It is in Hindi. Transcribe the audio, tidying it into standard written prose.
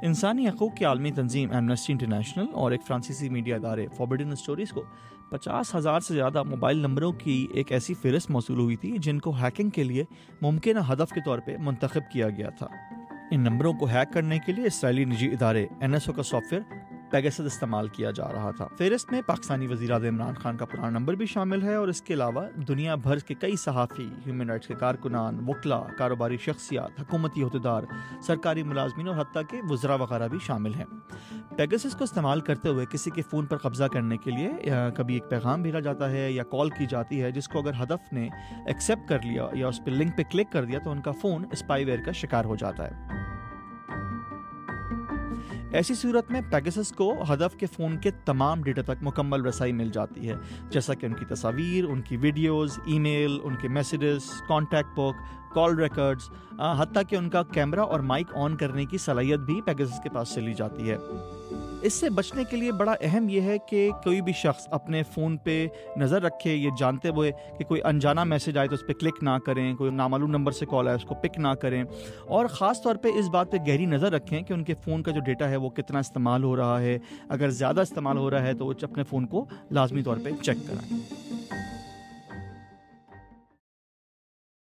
इंसानी हकूक़ की आलमी तंजीम एमनेस्टी इंटरनेशनल और एक फ्रांसीसी मीडिया अदारे फॉरबिडन स्टोरीज़ को 50,000 से ज़्यादा मोबाइल नंबरों की एक ऐसी फ़हरिस्त मौसूल हुई थी जिनको हैकिंग के लिए मुमकिन हदफ के तौर पर मुंतखब किया गया था। इन नंबरों को हैक करने के लिए इसराइली निजी इदारे NSO का सॉफ्टवेयर पेगासस इस्तेमाल किया जा रहा था। फ़हरिस्त में पाकिस्तानी वज़ीर-ए-आज़म इमरान खान का पुराना नंबर भी शामिल है और इसके अलावा दुनिया भर के कई सहाफ़ी, ह्यूमन राइट्स के कारकुनान, वकला, कारोबारी शख्सियात, हुकूमती अहदेदार, सरकारी मुलाजमीन और हत्ता के वज़रा वगैरह भी शामिल हैं। पेगासस को इस्तेमाल करते हुए किसी के फ़ोन पर कब्जा करने के लिए कभी एक पैगाम भेजा जाता है या कॉल की जाती है जिसको अगर हदफ ने एक्सेप्ट कर लिया या उस पर लिंक पे क्लिक कर दिया तो उनका फ़ोन स्पाईवेयर का शिकार हो जाता है। ऐसी सूरत में पेगासस को हदफ के फ़ोन के तमाम डेटा तक मुकम्मल रसाई मिल जाती है, जैसा कि उनकी तस्वीर, उनकी वीडियोस, ईमेल, उनके messages, contact book, call records, हत्ता कि उनका कैमरा और माइक ऑन करने की सलाहियत भी पेगासस के पास चली जाती है। इससे बचने के लिए बड़ा अहम यह है कि कोई भी शख्स अपने फ़ोन पे नज़र रखे, ये जानते हुए कि कोई अनजाना मैसेज आए तो उस पर क्लिक ना करें, कोई नामालूम नंबर से कॉल आए उसको पिक ना करें, और ख़ास तौर पे इस बात पे गहरी नज़र रखें कि उनके फ़ोन का जो डेटा है वो कितना इस्तेमाल हो रहा है। अगर ज़्यादा इस्तेमाल हो रहा है तो वो अपने फ़ोन को लाजमी तौर पे चेक कराएं।